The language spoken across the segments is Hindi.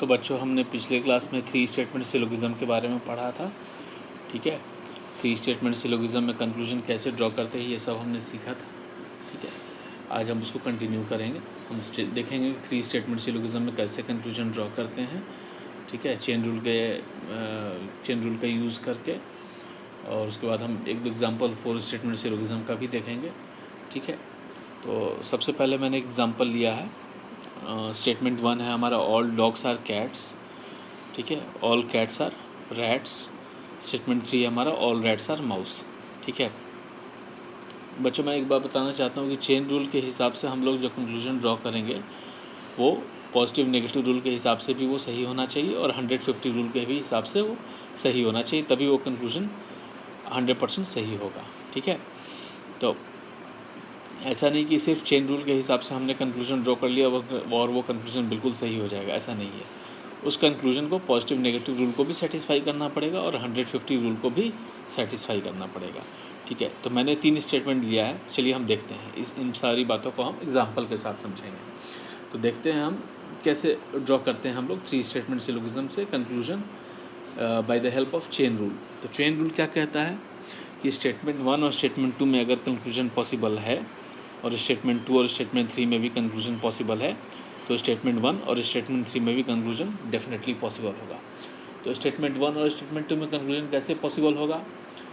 तो बच्चों हमने पिछले क्लास में 3 स्टेटमेंट सिलोगिज्म के बारे में पढ़ा था, ठीक है। 3 स्टेटमेंट सिलोगिज्म में कंक्लूजन कैसे ड्रॉ करते हैं ये सब हमने सीखा था, ठीक है। आज हम उसको कंटिन्यू करेंगे। हम देखेंगे कि 3 स्टेटमेंट सिलोगिज्म में कैसे कंक्लूजन ड्रॉ करते हैं, ठीक है, चेन रूल का यूज़ करके। और उसके बाद हम एक दो एग्जांपल 4 स्टेटमेंट सिलोगिज्म का भी देखेंगे, ठीक है। तो सबसे पहले मैंने एग्जांपल लिया है, स्टेटमेंट 1 है हमारा ऑल डॉग्स आर कैट्स, ठीक है, all cats are rats. Statement 3 है हमारा ऑल रैट्स आर माउस, ठीक है। बच्चों मैं एक बात बताना चाहता हूँ कि चेन रूल के हिसाब से हम लोग जो कंक्लूजन ड्रॉ करेंगे वो पॉजिटिव नेगेटिव रूल के हिसाब से भी वो सही होना चाहिए और 150 रूल के भी हिसाब से वो सही होना चाहिए, तभी वो कंक्लूजन 100% सही होगा, ठीक है। तो ऐसा नहीं कि सिर्फ चेन रूल के हिसाब से हमने कंक्लूजन ड्रॉ कर लिया और वो कंक्लूजन बिल्कुल सही हो जाएगा, ऐसा नहीं है। उस कंक्लूजन को पॉजिटिव नेगेटिव रूल को भी सेटिस्फाई करना पड़ेगा और 150 रूल को भी सेटिस्फाई करना पड़ेगा, ठीक है। तो मैंने 3 स्टेटमेंट लिया है, चलिए हम देखते हैं इन सारी बातों को हम एग्जाम्पल के साथ समझेंगे। तो देखते हैं हम कैसे ड्रॉ करते हैं हम लोग 3 स्टेटमेंट सिलोगिज्म से conclusion by the help of chain rule. तो चेन रूल क्या कहता है कि स्टेटमेंट 1 और स्टेटमेंट 2 में अगर कंक्लूजन पॉसिबल है और स्टेटमेंट 2 और स्टेटमेंट 3 में भी कंक्लूजन पॉसिबल है, तो स्टेटमेंट 1 और स्टेटमेंट 3 में भी कंक्लूजन डेफिनेटली पॉसिबल होगा। तो स्टेटमेंट 1 और स्टेटमेंट 2 में कंक्लूजन कैसे पॉसिबल होगा?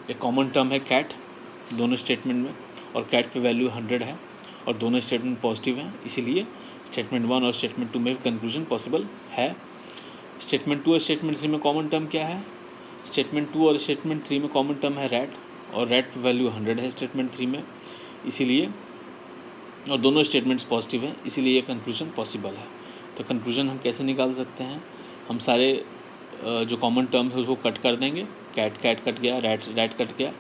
एक कॉमन टर्म है कैट दोनों स्टेटमेंट में, और कैट पे वैल्यू 100 है और दोनों स्टेटमेंट पॉजिटिव हैं, इसीलिए स्टेटमेंट 1 और स्टेटमेंट 2 में भी कंक्लूजन पॉसिबल है। स्टेटमेंट 2 और स्टेटमेंट 3 में कॉमन टर्म क्या है? स्टेटमेंट 2 और स्टेटमेंट 3 में कॉमन टर्म है रैट, और रैट पे वैल्यू 100 है स्टेटमेंट 3 में, इसीलिए, और दोनों स्टेटमेंट्स पॉजिटिव हैं, इसीलिए ये कंक्लूजन पॉसिबल है। तो कंक्लूजन हम कैसे निकाल सकते हैं? हम सारे जो कॉमन टर्म है उसको कट कर देंगे। कैट कट गया, रैट कट गया,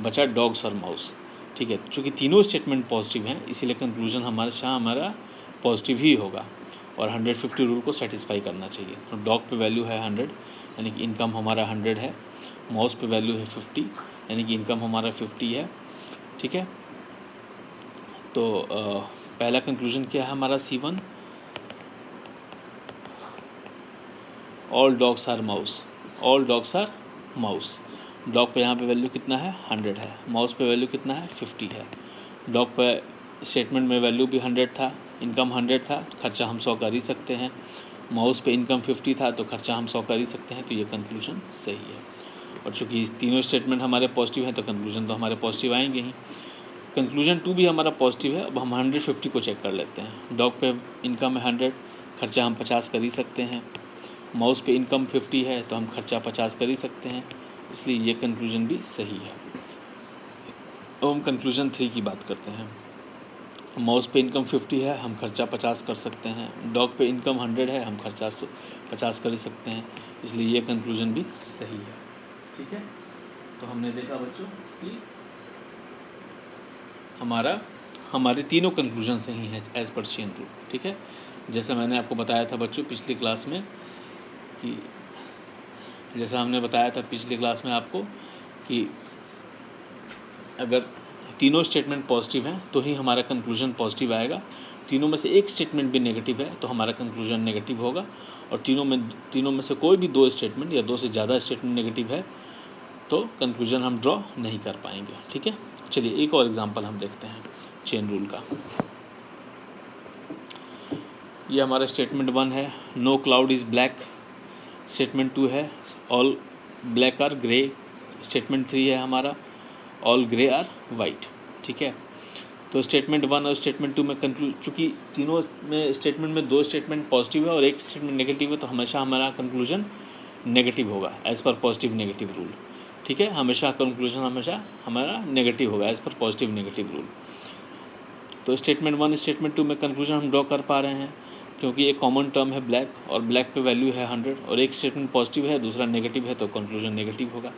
बचा डॉग्स और माउस, ठीक है। चूँकि तीनों स्टेटमेंट पॉजिटिव हैं, इसीलिए कंक्लूजन हमारा पॉजिटिव ही होगा और 150 रूल को सेटिस्फाई करना चाहिए। तो डॉग पे वैल्यू है 100, यानी कि इनकम हमारा 100 है। माउस पे वैल्यू है 50, यानी कि इनकम हमारा 50 है, ठीक है। तो पहला कंक्लूजन क्या है हमारा C1, all dogs are mouse, all dogs are mouse. Dog पे यहाँ पे वैल्यू कितना है? 100 है। माउस पे वैल्यू कितना है? 50 है। डॉग पे स्टेटमेंट में वैल्यू भी 100 था, इनकम 100 था, खर्चा हम 100 कर ही सकते हैं। माउस पे इनकम 50 था, तो खर्चा हम 100 कर ही सकते हैं, तो ये कंक्लूजन सही है। और चूँकि तीनों स्टेटमेंट हमारे पॉजिटिव हैं, तो कंक्लूजन तो हमारे पॉजिटिव आएंगे ही। कंक्लूजन 2 भी हमारा पॉजिटिव है। अब हम 150 को चेक कर लेते हैं। डॉग पे इनकम है 100, खर्चा हम 50 कर ही सकते हैं। माउस पे इनकम 50 है, तो हम खर्चा 50 कर ही सकते हैं, इसलिए ये कंक्लूजन भी सही है। अब हम कंक्लूजन 3 की बात करते हैं। माउस पे इनकम 50 है, हम खर्चा 50 कर सकते हैं। डॉग पे इनकम 100 है, हम खर्चा 50 कर ही सकते हैं, इसलिए ये कंक्लूजन भी सही है, ठीक है। तो हमने देखा बच्चों कि हमारे तीनों कंक्लूजन सही हैं एज पर चेन रूल, ठीक है। जैसा मैंने आपको बताया था बच्चों पिछली क्लास में कि आपको कि अगर तीनों स्टेटमेंट पॉजिटिव हैं तो ही हमारा कंक्लूजन पॉजिटिव आएगा। तीनों में से एक स्टेटमेंट भी नेगेटिव है तो हमारा कंक्लूजन नेगेटिव होगा, और तीनों में से कोई भी 2 स्टेटमेंट या 2 से ज़्यादा स्टेटमेंट नेगेटिव है तो कंक्लूजन हम ड्रॉ नहीं कर पाएंगे, ठीक है। चलिए एक और एग्जांपल हम देखते हैं चेन रूल का। ये हमारा स्टेटमेंट 1 है, no cloud is black. Statement 2 है, all black are grey. Statement 3 है हमारा, ऑल ग्रे आर वाइट, ठीक है। तो स्टेटमेंट 1 और स्टेटमेंट 2 में चूँकि तीनों में स्टेटमेंट में 2 स्टेटमेंट पॉजिटिव है और एक स्टेटमेंट नेगेटिव है, तो हमेशा हमारा कंक्लूजन नेगेटिव होगा as per positive negative rule, ठीक है। हमेशा कंक्लूजन हमारा नेगेटिव होगा as per positive negative rule. तो स्टेटमेंट 1 स्टेटमेंट 2 में कंक्लूजन हम ड्रॉ कर पा रहे हैं क्योंकि एक कॉमन टर्म है ब्लैक, और ब्लैक पे वैल्यू है 100, और एक स्टेटमेंट पॉजिटिव है दूसरा नेगेटिव है, तो कंक्लूजन नेगेटिव होगा।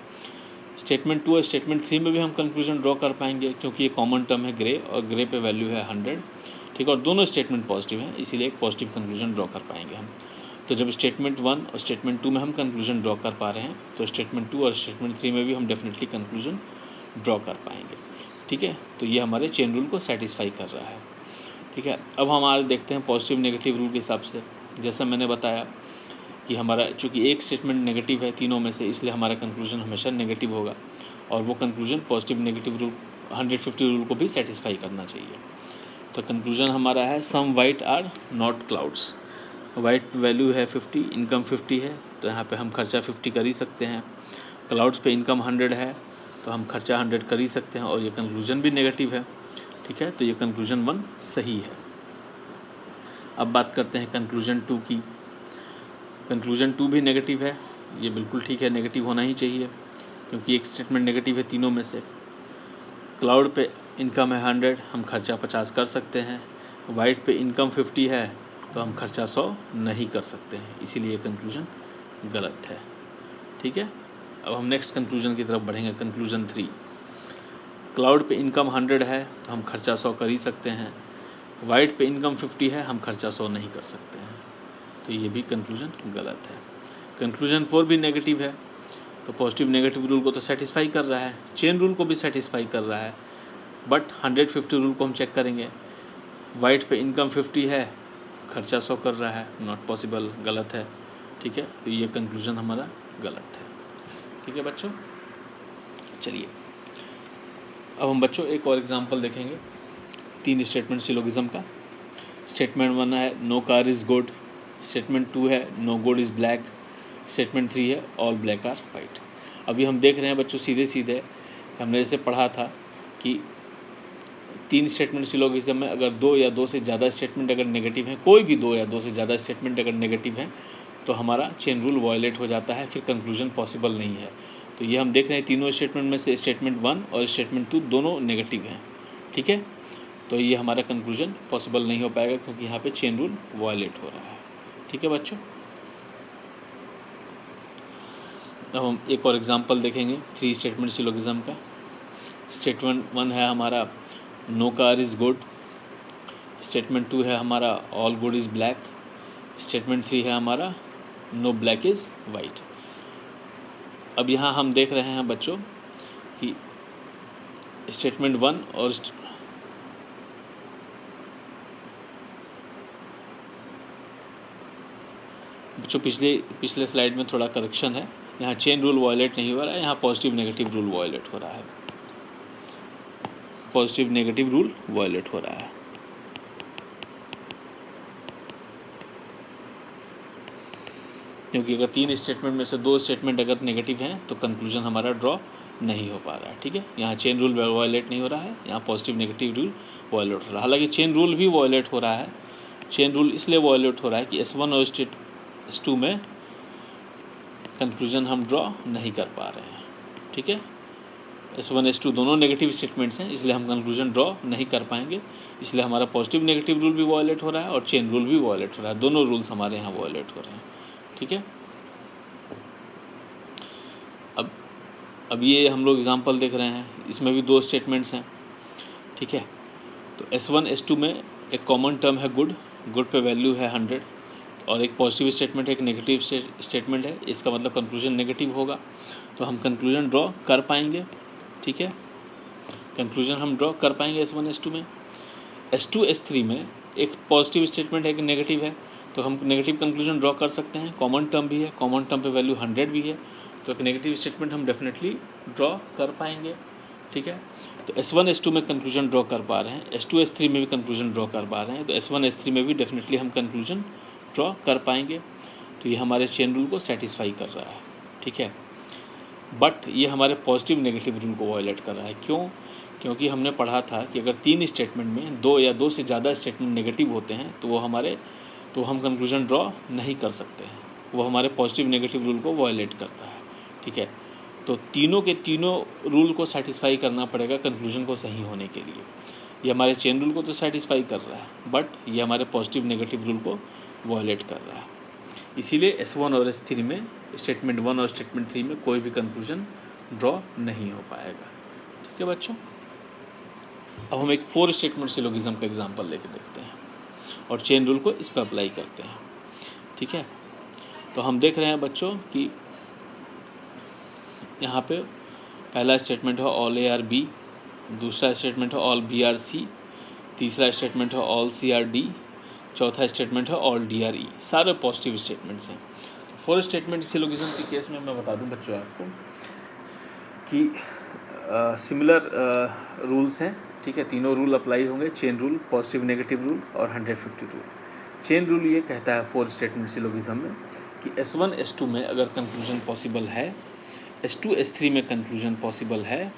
स्टेटमेंट 2 और स्टेटमेंट 3 में भी हम कंक्लूजन ड्रॉ कर पाएंगे क्योंकि ये कॉमन टर्म है ग्रे, और ग्रे पे वैल्यू है 100, ठीक है, और दोनों स्टेटमेंट पॉजिटिव हैं, इसीलिए एक पॉजिटिव कंक्लूजन ड्रॉ कर पाएंगे हम। तो जब स्टेटमेंट 1 और स्टेटमेंट 2 में हम कंक्लूजन ड्रॉ कर पा रहे हैं, तो स्टेटमेंट 2 और स्टेटमेंट 3 में भी हम डेफिनेटली कंक्लूजन ड्रॉ कर पाएंगे, ठीक है। तो ये हमारे चेन रूल को सेटिस्फाई कर रहा है, ठीक है। अब हमारे देखते हैं पॉजिटिव नेगेटिव रूल के हिसाब से। जैसा मैंने बताया कि हमारा चूँकि एक स्टेटमेंट नेगेटिव है तीनों में से, इसलिए हमारा कंक्लूजन हमेशा नेगेटिव होगा और वो conclusion positive negative rule 150 rule को भी सेटिस्फाई करना चाहिए। तो कंक्लूजन हमारा है some white are not clouds. White value है 50, इनकम 50 है, तो यहाँ पे हम खर्चा 50 कर ही सकते हैं। क्लाउड्स पे इनकम 100 है, तो हम खर्चा 100 कर ही सकते हैं और ये कंक्लूजन भी नेगेटिव है। ठीक है, तो ये कंक्लूजन 1 सही है। अब बात करते हैं कंक्लूजन 2 की। कंक्लूजन 2 भी नेगेटिव है, ये बिल्कुल ठीक है, नेगेटिव होना ही चाहिए क्योंकि एक स्टेटमेंट नेगेटिव है तीनों में से। क्लाउड पे इनकम है 100, हम खर्चा 50 कर सकते हैं। वाइट पे इनकम 50 है, तो हम खर्चा 100 नहीं कर सकते हैं, इसीलिए कंक्लूजन गलत है। ठीक है, अब हम नेक्स्ट कंक्लूजन की तरफ बढ़ेंगे। कंक्लूजन 3, क्लाउड पे इनकम 100 है, तो हम खर्चा 100 कर ही सकते हैं। वाइट पे इनकम 50 है, हम खर्चा 100 नहीं कर सकते हैं, तो ये भी कंक्लूजन गलत है। कंक्लूजन 4 भी नेगेटिव है, तो पॉजिटिव नेगेटिव रूल को तो सेटिस्फाई कर रहा है, चेन रूल को भी सेटिस्फाई कर रहा है, बट 150 रूल को हम चेक करेंगे। वाइट पे इनकम 50 है, खर्चा 100 कर रहा है, नॉट पॉसिबल, गलत है। ठीक है, तो ये कंक्लूजन हमारा गलत है। ठीक है बच्चों, चलिए अब हम बच्चों एक और एग्जांपल देखेंगे 3 स्टेटमेंट सिलोगिज्म का। स्टेटमेंट 1 है no car is good, statement 2 है no good is black, statement 3 है ऑल ब्लैक आर वाइट। अभी हम देख रहे हैं बच्चों सीधे सीधे हमने जैसे पढ़ा था कि 3 स्टेटमेंट सिलोगिज्म में अगर 2 या 2 से ज़्यादा स्टेटमेंट अगर नेगेटिव हैं, कोई भी 2 या 2 से ज़्यादा स्टेटमेंट अगर नेगेटिव हैं, तो हमारा चेन रूल वायलेट हो जाता है, फिर कंक्लूजन पॉसिबल नहीं है। तो ये हम देख रहे हैं तीनों स्टेटमेंट में से स्टेटमेंट 1 और स्टेटमेंट 2 दोनों नेगेटिव हैं। ठीक है, तो ये हमारा कंक्लूजन पॉसिबल नहीं हो पाएगा क्योंकि यहाँ पे चेन रूल वायलेट हो रहा है। ठीक है बच्चों, अब हम एक और एग्जांपल देखेंगे 3 स्टेटमेंट सिलोगिज्म का। स्टेटमेंट 1 है हमारा no car is good, statement 2 है हमारा all good is black, statement 3 है हमारा नो ब्लैक इज़ वाइट। अब यहाँ हम देख रहे हैं बच्चों कि स्टेटमेंट 1 और बच्चों पिछले स्लाइड में थोड़ा करेक्शन है, यहाँ चेन रूल वायलेट नहीं हो रहा है, यहाँ पॉजिटिव नेगेटिव रूल वायलेट हो रहा है, पॉजिटिव नेगेटिव रूल वायलेट हो रहा है। क्योंकि अगर 3 स्टेटमेंट में से 2 स्टेटमेंट अगर नेगेटिव हैं तो कंक्लूजन हमारा ड्रॉ नहीं हो पा रहा है। ठीक है, यहाँ चेन रूल वायलेट नहीं हो रहा है, यहाँ पॉजिटिव नेगेटिव रूल वायलेट हो रहा है। हालांकि चेन रूल भी वायलेट हो रहा है, चेन रूल इसलिए वायलेट हो रहा है कि S1 और S2 में कंक्लूजन हम ड्रॉ नहीं कर पा रहे हैं। ठीक है, S1 S2 दोनों नेगेटिव स्टेटमेंट्स हैं, इसलिए हम कंक्लूजन ड्रॉ नहीं कर पाएंगे, इसलिए हमारा पॉजिटिव नेगेटिव रूल भी वायलेट हो रहा है और चेन रूल भी वायलेट हो रहा है, दोनों रूल्स हमारे यहाँ वायलेट हो रहे हैं। ठीक है, अब ये हम लोग एग्जांपल देख रहे हैं, इसमें भी 2 स्टेटमेंट्स हैं। ठीक है, तो S1 S2 में एक कॉमन टर्म है गुड, गुड पे वैल्यू है 100 और एक पॉजिटिव स्टेटमेंट है, एक नेगेटिव स्टेटमेंट है, इसका मतलब कंक्लूजन नेगेटिव होगा, तो हम कंक्लूजन ड्रॉ कर पाएंगे। ठीक है, कंक्लूजन हम ड्रॉ कर पाएंगे S1 S2 में। S2 S3 में एक पॉजिटिव स्टेटमेंट है, एक नेगेटिव है, तो हम नेगेटिव कंक्लूजन ड्रॉ कर सकते हैं। कॉमन टर्म भी है, कॉमन टर्म पे वैल्यू 100 भी है, तो एक नेगेटिव स्टेटमेंट हम डेफिनेटली ड्रॉ कर पाएंगे। ठीक है, तो S1 S2 में कंक्लूजन ड्रॉ कर पा रहे हैं, S2 S3 में भी कंक्लूजन ड्रॉ कर पा रहे हैं, तो S1 S3 में भी डेफिनेटली हम कंक्लूजन ड्रॉ कर पाएंगे। तो ये हमारे चेन रूल को सेटिस्फाई कर रहा है। ठीक है, बट ये हमारे पॉजिटिव नेगेटिव रूल को वायलेट कर रहा है। क्यों? क्योंकि हमने पढ़ा था कि अगर 3 स्टेटमेंट में 2 या 2 से ज़्यादा स्टेटमेंट नेगेटिव होते हैं तो हम कंक्लूजन ड्रॉ नहीं कर सकते हैं, वो हमारे पॉजिटिव नेगेटिव रूल को वायलेट करता है। ठीक है, तो तीनों के तीनों रूल को सेटिस्फाई करना पड़ेगा कंक्लूजन को सही होने के लिए। ये हमारे चेन रूल को तो सेटिस्फाई कर रहा है, बट ये हमारे पॉजिटिव नेगेटिव रूल को वायलेट कर रहा है, इसीलिए S1 और S3 में स्टेटमेंट 1 और स्टेटमेंट 3 में कोई भी कंक्लूजन ड्रॉ नहीं हो पाएगा। ठीक है बच्चों, अब हम एक 4 स्टेटमेंट सिलोगिज्म का एग्जांपल लेके देखते हैं और चेन रूल को इस पर अप्लाई करते हैं। ठीक है, तो हम देख रहे हैं बच्चों कि यहाँ पे पहला स्टेटमेंट है ऑल AR B, दूसरा स्टेटमेंट है ऑल BR C, तीसरा स्टेटमेंट है ऑल CR D, चौथा स्टेटमेंट है ऑल DRE, सारे पॉजिटिव स्टेटमेंट्स हैं। फोर स्टेटमेंट सिलोगिज्म के केस में मैं बता दूं बच्चों आपको कि सिमिलर रूल्स हैं, ठीक है। तीनों रूल अप्लाई होंगे, chain rule, positive negative rule और 150 रूल। चेन रूल ये कहता है फोर स्टेटमेंट सिलोगिज्म में कि S1 S2 में अगर कंक्लूजन पॉसिबल है, S2 S3 में कंक्लूजन पॉसिबल है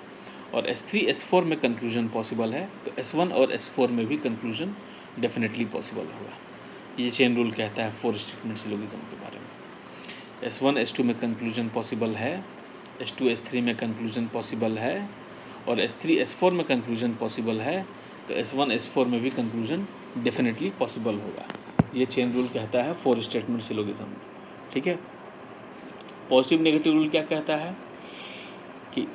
और S3 S4 में कंक्लूजन पॉसिबल है, तो S1 और S4 में भी कंक्लूजन डेफिनेटली पॉसिबल होगा। ये चेन रूल कहता है फोर स्टेटमेंट सिलोगिज्म के बारे में। S1 S2 में कंक्लूजन पॉसिबल है, S2 S3 में कंक्लूजन पॉसिबल है और S3 S4 में कंक्लूजन पॉसिबल है, तो S1 S4 में भी कंक्लूजन डेफिनेटली पॉसिबल होगा। ये चेन रूल कहता है फोर स्टेटमेंट सिलोगिज्म में, ठीक है। पॉजिटिव नेगेटिव रूल क्या कहता है कि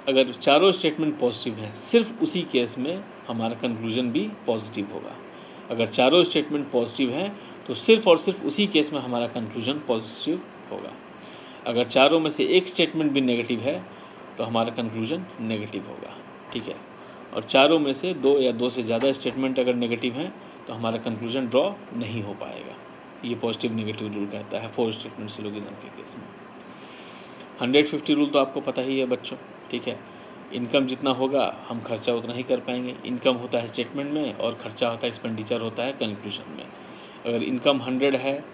अगर चारों स्टेटमेंट पॉजिटिव हैं, सिर्फ उसी केस में हमारा कंक्लूजन भी पॉजिटिव होगा। अगर चारों स्टेटमेंट पॉजिटिव हैं तो सिर्फ और सिर्फ उसी केस में हमारा कंक्लूजन पॉजिटिव होगा। अगर चारों में से एक स्टेटमेंट भी नेगेटिव है तो हमारा कंक्लूजन नेगेटिव होगा, ठीक है। और चारों में से दो या दो से ज़्यादा स्टेटमेंट अगर नेगेटिव हैं तो हमारा कंक्लूजन ड्रॉ नहीं हो पाएगा। ये पॉजिटिव नेगेटिव रूल कहता है फोर स्टेटमेंट सिलोगिज्म के केस में। 150 रूल तो आपको पता ही है बच्चों, ठीक है। इनकम जितना होगा हम खर्चा उतना ही कर पाएंगे। इनकम होता है स्टेटमेंट में और खर्चा होता है, एक्सपेंडिचर होता है कंक्लूजन में। अगर इनकम 100 है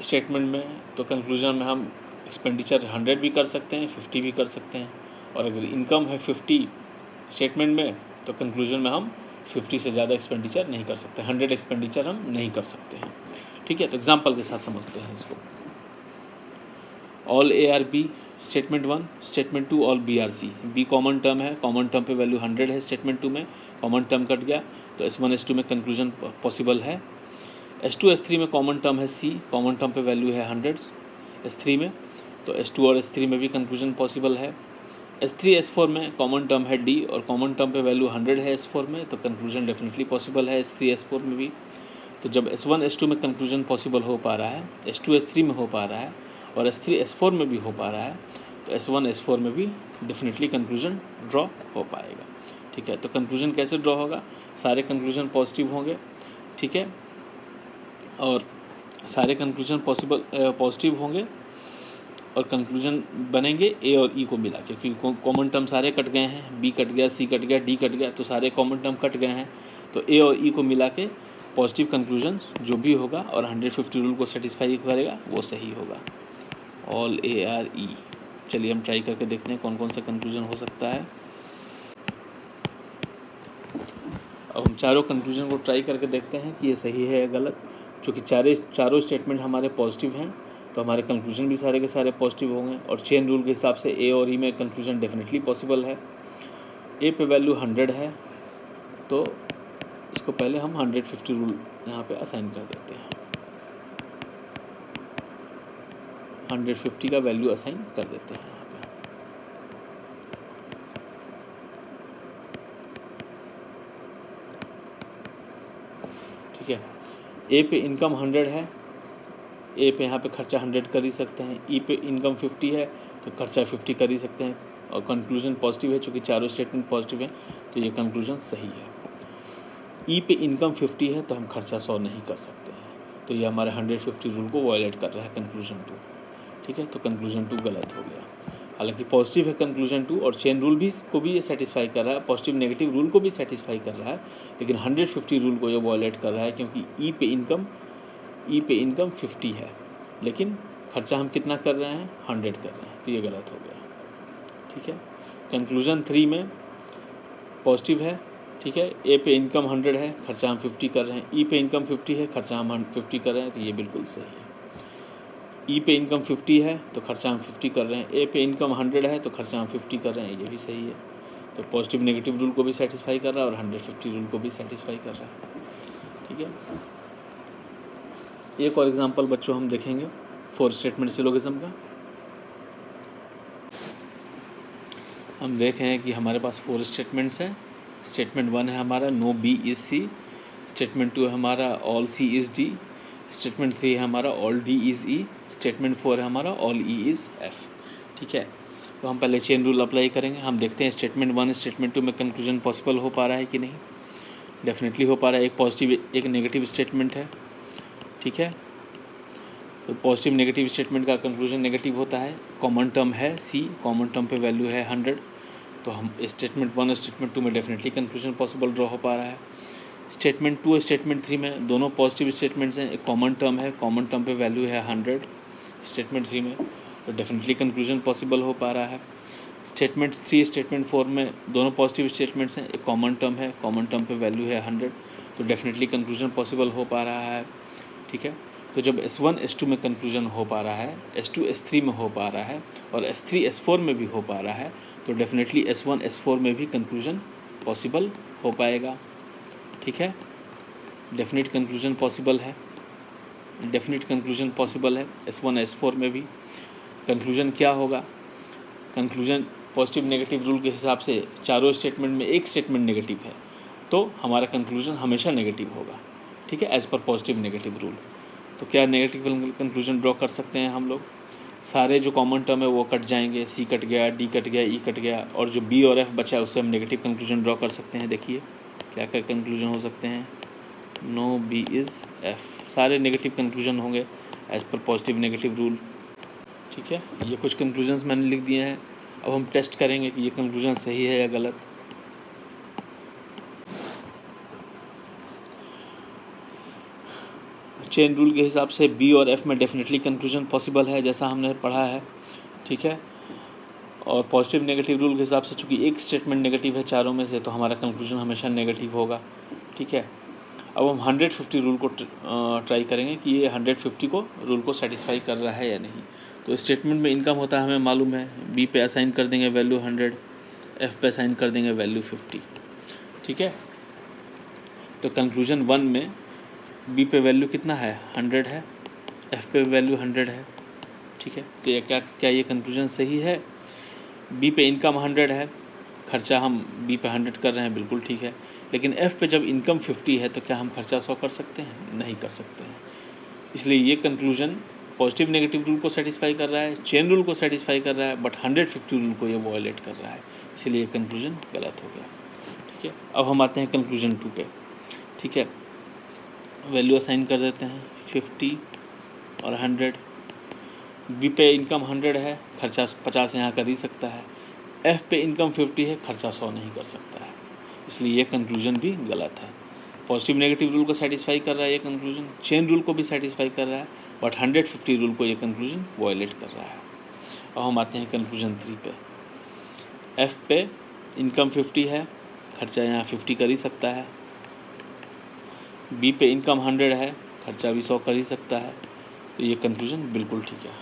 स्टेटमेंट में तो कंक्लूजन में हम एक्सपेंडिचर 100 भी कर सकते हैं, 50 भी कर सकते हैं। और अगर इनकम है 50 स्टेटमेंट में तो कंक्लूजन में हम 50 से ज़्यादा एक्सपेंडिचर नहीं कर सकते, 100 एक्सपेंडिचर हम नहीं कर सकते हैं, ठीक है। तो एग्जांपल के साथ समझते हैं इसको। All ARB statement 1, statement 2 all BRC। B common term है, कॉमन टर्म पे वैल्यू 100 है स्टेटमेंट 2 में, कॉमन टर्म कट गया तो S1 S2 में कंक्लूजन पॉसिबल है। S2 S3 में कॉमन टर्म है C, कॉमन टर्म पे वैल्यू है 100 S3 में, तो S2 और S3 में भी कंक्लूजन पॉसिबल है। S3 S4 में कॉमन टर्म है D और कॉमन टर्म पे वैल्यू 100 है S4 में, तो कंक्लूजन डेफिनेटली पॉसिबल है S3 S4 में भी। तो जब S1 S2 में कंक्लूजन पॉसिबल हो पा रहा है, S2 S3 में हो पा रहा है और S3 S4 में भी हो पा रहा है, तो S1 S4 में भी डेफिनेटली कंक्लूजन ड्रॉ हो पाएगा, ठीक है। तो कंक्लूजन कैसे ड्रॉ होगा? सारे कंक्लूजन पॉजिटिव होंगे, ठीक है, और सारे कंक्लूजन पॉजिटिव होंगे और कंक्लूजन बनेंगे A और E को मिला के, क्योंकि कॉमन टर्म सारे कट गए हैं, B कट गया, C कट गया, D कट गया, तो सारे कॉमन टर्म कट गए हैं, तो A और E को मिला के पॉजिटिव कंक्लूजन जो भी होगा और 150 रूल को सेटिस्फाई करेगा वो सही होगा। All ARE। चलिए हम ट्राई करके देखते हैं कौन कौन सा कंक्लूजन हो सकता है। अब हम चारों कंक्लूजन को ट्राई करके देखते हैं कि ये सही है या गलत। चूँकि चारों स्टेटमेंट हमारे पॉजिटिव हैं तो हमारे कंक्लूजन भी सारे के सारे पॉजिटिव होंगे और चेन रूल के हिसाब से A और E में कंक्लूजन डेफिनेटली पॉसिबल है। A पे वैल्यू 100 है तो इसको पहले हम 150 रूल यहाँ पे असाइन कर देते हैं, 150 का वैल्यू असाइन कर देते हैं यहाँ पे। ठीक है, A पे इनकम 100 है, A पे यहाँ पे खर्चा 100 कर ही सकते हैं। E पे इनकम 50 है तो खर्चा 50 कर ही सकते हैं और कंक्लूजन पॉजिटिव है, चूँकि चारों स्टेटमेंट पॉजिटिव हैं तो ये कंक्लूजन सही है। E पे इनकम 50 है तो हम खर्चा 100 नहीं कर सकते हैं, तो ये हमारे 150 रूल को वायलेट कर रहा है कंक्लूजन 2, ठीक है। तो कंक्लूजन 2 गलत हो गया। हालांकि पॉजिटिव है कंक्लूजन 2 और चेन रूल भी को भी ये सेटिस्फाई कर रहा है, पॉजिटिव नेगेटिव रूल को भी सेटिस्फाई कर रहा है, लेकिन 150 रूल को ये वायलेट कर रहा है क्योंकि E पे इनकम 50 है लेकिन खर्चा हम कितना कर रहे हैं, 100 कर रहे हैं, तो ये गलत हो गया, ठीक है। कंक्लूजन 3 में पॉजिटिव है, ठीक है। A पे इनकम 100 है, खर्चा हम 50 कर रहे हैं, E पे इनकम 50 है, खर्चा हम 50 कर रहे हैं, तो ये बिल्कुल सही है। E पे इनकम 50 है तो खर्चा हम 50 कर रहे हैं, A पे इनकम 100 है तो खर्चा हम 50 कर रहे हैं, ये भी सही है। तो पॉजिटिव नेगेटिव रूल को भी सेटिस्फाई कर रहा है और 150 रूल को भी सेटिस्फाई कर रहा है, ठीक है। एक और एग्जांपल बच्चों हम देखेंगे फोर स्टेटमेंट सिलोगिज्म का। हम देख रहे हैं कि हमारे पास 4 स्टेटमेंट्स हैं। स्टेटमेंट 1 है हमारा no B is C, statement 2 है हमारा all C is D, statement 3 है हमारा all D is E, statement 4 है हमारा ऑल E इज़ F, ठीक है। तो हम पहले चेन रूल अप्लाई करेंगे। हम देखते हैं स्टेटमेंट 1 स्टेटमेंट 2 में कंक्लूजन पॉसिबल हो पा रहा है कि नहीं। डेफिनेटली हो पा रहा है, एक पॉजिटिव एक नेगेटिव स्टेटमेंट है, ठीक है। तो पॉजिटिव नेगेटिव स्टेटमेंट का कंक्लूजन नेगेटिव होता है। कॉमन टर्म है सी, कॉमन टर्म पे वैल्यू है 100, तो हम स्टेटमेंट 1 और स्टेटमेंट 2 में डेफिनेटली कंक्लूजन पॉसिबल ड्रॉ हो पा रहा है। स्टेटमेंट 2 और स्टेटमेंट 3 में दोनों पॉजिटिव स्टेटमेंट्स हैं, एक कॉमन टर्म है, कॉमन टर्म पे वैल्यू है 100 स्टेटमेंट 3 में, तो डेफिनेटली कंक्लूजन पॉसिबल हो पा रहा है। स्टेटमेंट 3 स्टेटमेंट 4 में दोनों पॉजिटिव स्टेटमेंट्स हैं, एक कॉमन टर्म है, कॉमन टर्म पे वैल्यू है 100, तो डेफिनेटली कंक्लूजन पॉसिबल हो पा रहा है। ठीक है, तो जब S1 S2 में कंक्लूजन हो पा रहा है, S2 S3 में हो पा रहा है और S3 S4 में भी हो पा रहा है, तो डेफिनेटली S1 S4 में भी कंक्लूजन पॉसिबल हो पाएगा। ठीक है, डेफिनेट कंक्लूजन पॉसिबल है, डेफिनेट कंक्लूजन पॉसिबल है S1 S4 में भी। कंक्लूजन क्या होगा? कंक्लूजन पॉजिटिव नेगेटिव रूल के हिसाब से चारों स्टेटमेंट में एक स्टेटमेंट नेगेटिव है, तो हमारा कंक्लूजन हमेशा नेगेटिव होगा। ठीक है, एज पर पॉजिटिव नेगेटिव रूल। तो क्या नेगेटिव कंक्लूजन ड्रॉ कर सकते हैं हम लोग? सारे जो कॉमन टर्म है वो कट जाएंगे, सी कट गया, डी कट गया, ई कट गया, और जो बी और एफ बचा है उससे हम नेगेटिव कंक्लूजन ड्रॉ कर सकते हैं। देखिए क्या क्या कंक्लूजन हो सकते हैं। नो बी इज़ एफ, सारे नेगेटिव कंक्लूजन होंगे एज पर पॉजिटिव नेगेटिव रूल। ठीक है, ये कुछ कंक्लूजन्स मैंने लिख दिए हैं। अब हम टेस्ट करेंगे कि ये कंक्लूजन सही है या गलत। चेन रूल के हिसाब से बी और एफ में डेफिनेटली कंक्लूजन पॉसिबल है, जैसा हमने पढ़ा है। ठीक है, और पॉजिटिव नेगेटिव रूल के हिसाब से चूँकि एक स्टेटमेंट नेगेटिव है चारों में से, तो हमारा कंक्लूजन हमेशा नेगेटिव होगा। ठीक है, अब हम 150 रूल को ट्राई करेंगे कि ये 150 को रूल को सेटिस्फाई कर रहा है या नहीं। तो स्टेटमेंट में इनकम होता है, हमें मालूम है, बी पे असाइन कर देंगे वैल्यू 100, एफ पे असाइन कर देंगे वैल्यू 50। ठीक है, तो कंक्लूजन 1 में बी पे वैल्यू कितना है? 100 है, एफ पे वैल्यू 100 है। ठीक है, तो ये क्या ये कंक्लूजन सही है? बी पे इनकम 100 है, खर्चा हम बी पे 100 कर रहे हैं, बिल्कुल ठीक है। लेकिन एफ़ पे जब इनकम 50 है तो क्या हम खर्चा 100 कर सकते हैं? नहीं कर सकते हैं। इसलिए ये कंक्लूजन पॉजिटिव नेगेटिव रूल को सेटिस्फाई कर रहा है, चेन रूल को सेटिस्फाई कर रहा है, बट 150 रूल को ये वॉयलेट कर रहा है, इसलिए ये कंक्लूजन गलत हो गया। ठीक है, अब हम आते हैं कंक्लूजन 2 पे। ठीक है, वैल्यू असाइन कर देते हैं 50 और 100। बी पे इनकम 100 है, खर्चा 50 यहाँ कर ही सकता है। एफ़ पे इनकम 50 है, खर्चा 100 नहीं कर सकता है, इसलिए ये कंक्लूजन भी गलत है। पॉजिटिव नेगेटिव रूल को सेटिस्फाई कर रहा है ये कंक्लूजन, चेन रूल को भी सेटिस्फाई कर रहा है, बट 150 रूल को ये कंक्लूजन वॉयलेट कर रहा है। अब हम आते हैं कंक्लूजन 3 पे। एफ़ पे इनकम 50 है, खर्चा यहाँ 50 कर ही सकता है। बी पे इनकम 100 है, खर्चा भी 100 कर ही सकता है, तो ये कंक्लूजन बिल्कुल ठीक है।